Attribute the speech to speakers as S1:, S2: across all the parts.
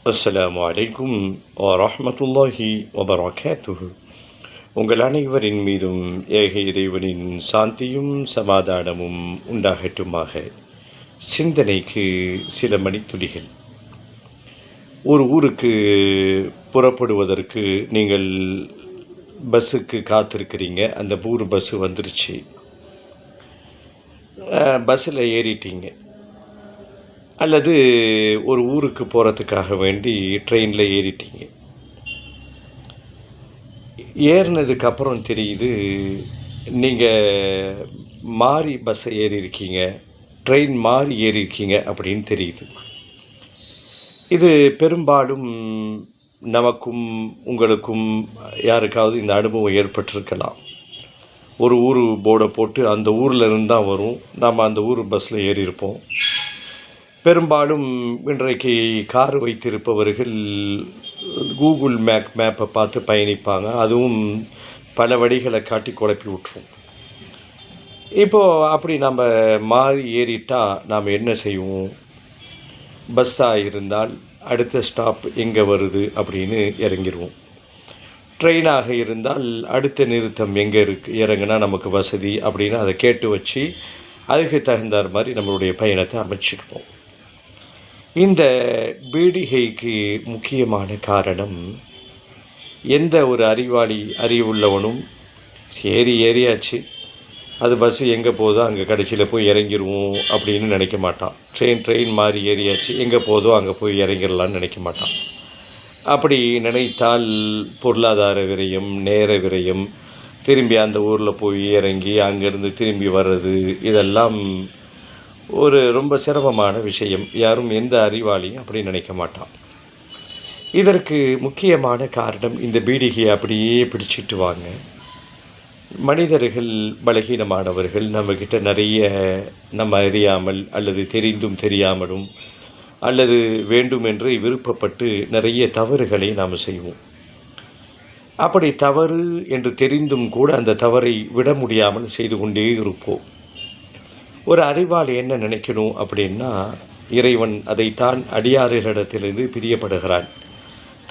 S1: அஸ்ஸலாமு அலைக்கும் வரஹ்மத்துல்லாஹி வபரகாத்துஹு. உங்கள் அனைவரின் மீதும் ஏக இறைவனின் சாந்தியும் சமாதானமும் உண்டாகட்டுமாக. சிந்தனைக்கு சில மணித்துளிகள். ஒரு ஊருக்கு புறப்படுவதற்கு நீங்கள் பஸ்ஸுக்கு காத்திருக்கிறீங்க. அந்த ஊர் பஸ்ஸு வந்துருச்சு. பஸ்ஸில் ஏறிட்டீங்க. அல்லது ஒரு ஊருக்கு போகிறதுக்காக வேண்டி ட்ரெயினில் ஏறிட்டீங்க. ஏறினதுக்கப்புறம் தெரியுது நீங்கள் மாறி பஸ்ஸை ஏறியிருக்கீங்க, ட்ரெயின் மாறி ஏறியிருக்கீங்க அப்படின்னு தெரியுது. இது பெரும்பாலும் நமக்கும் உங்களுக்கும் யாருக்காவது இந்த அனுபவம் ஏற்பட்டிருக்கலாம். ஒரு ஊர் போர்டை போட்டு அந்த ஊரில் இருந்து தான் வரும், நாம் அந்த ஊர் பஸ்ஸில் ஏறியிருப்போம். பெரும்பாலும் இன்றைக்கு கார் வைத்திருப்பவர்கள் கூகுள் மேப்பை பார்த்து பயணிப்பாங்க. அதுவும் பல வழிகளை காட்டி குழப்பி விட்டுரும். இப்போது அப்படி நம்ம மாறி ஏறிட்டால் நாம் என்ன செய்வோம்? பஸ்ஸாக இருந்தால் அடுத்த ஸ்டாப் எங்கே வருது அப்படின்னு இறங்கிடுவோம். ட்ரெயினாக இருந்தால் அடுத்த நிறுத்தம் எங்கே இருக்குது, இறங்குனா நமக்கு வசதி அப்படின்னு அதை கேட்டு வச்சு அதுக்கு தகுந்தார் மாதிரி நம்மளுடைய பயணத்தை அமைச்சிக்குவோம். இந்த பீடிகைக்கு முக்கியமான காரணம், எந்த ஒரு அறிவுள்ளவனும் ஏறியாச்சு, அது பஸ்ஸு எங்கே போதோ அங்கே கடைசியில் போய் இறங்கிடுவோம் அப்படின்னு நினைக்க மாட்டான். ட்ரெயின் மாறி ஏறியாச்சு, எங்கே போதோ அங்கே போய் இறங்கிடலான்னு நினைக்க மாட்டான். அப்படி நினைத்தால் பொருளாதார விரயம், நேர விரயம், திரும்பி அந்த ஊரில் போய் இறங்கி அங்கேருந்து திரும்பி வர்றது, இதெல்லாம் ஒரு ரொம்ப சிரமமான விஷயம். யாரும் எந்த அறிவாளியும் அப்படி நினைக்க மாட்டான். இதற்கு முக்கியமான காரணம், இந்த பீடிகையை அப்படியே பிடிச்சிட்டு வாங்க. மனிதர்கள் பலகீனமானவர்கள். நம்மக்கிட்ட நிறைய நம்ம அறியாமல் அல்லது தெரிந்தும் தெரியாமலும் அல்லது வேண்டுமென்று விருப்பப்பட்டு நிறைய தவறுகளை நாம் செய்வோம். அப்படி தவறு என்று தெரிந்தும் கூட அந்த தவறை விட முடியாமல் செய்து கொண்டே இருப்போம். ஒரு அறிவாளி என்ன நினைக்கணும் அப்படின்னா, இறைவன் அதைத்தான் அடியார்களிடத்திலிருந்து பிரியப்படுகிறான்.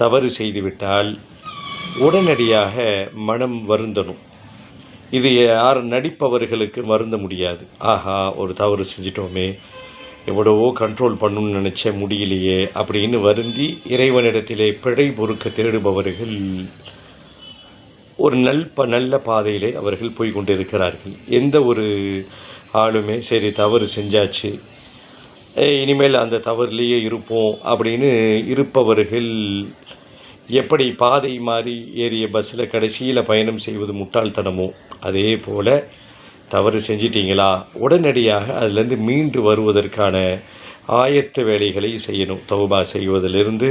S1: தவறு செய்துவிட்டால் உடனடியாக மனம் வருந்தணும். இது யார் நடிப்பவர்களுக்கு வருந்த முடியாது. ஆஹா, ஒரு தவறு செஞ்சிட்டோமே, எவ்வளவோ கண்ட்ரோல் பண்ணணும்னு நினச்ச முடியலையே அப்படின்னு வருந்தி இறைவனிடத்திலே பிழை பொறுக்க தேடுபவர்கள் ஒரு நல்ல பாதையிலே அவர்கள் போய் கொண்டிருக்கிறார்கள். எந்த ஒரு ஆளுமே சரி தவறு செஞ்சாச்சு, இனிமேல் அந்த தவறுலேயே இருப்போம் அப்படின்னு இருப்பவர்கள் எப்படி பாதை மாறி ஏறிய பஸ்ஸில் கடைசியில் பயணம் செய்வது முட்டாள்தனமோ, அதே போல் தவறு செஞ்சிட்டிங்களா, உடனடியாக அதிலேருந்து மீண்டு வருவதற்கான ஆயத்த வேலைகளை செய்யணும். தௌபா செய்வதிலிருந்து,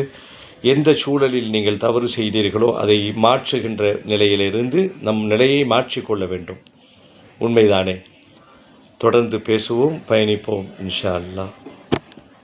S1: எந்த சூழலில் நீங்கள் தவறு செய்தீர்களோ அதை மாற்றுகின்ற நிலையிலிருந்து நம் நிலையை மாற்றிக்கொள்ள வேண்டும். உண்மைதானே? தொடர்ந்து பேசுவோம், பயணிப்போம் இன்ஷா அல்லாஹ்.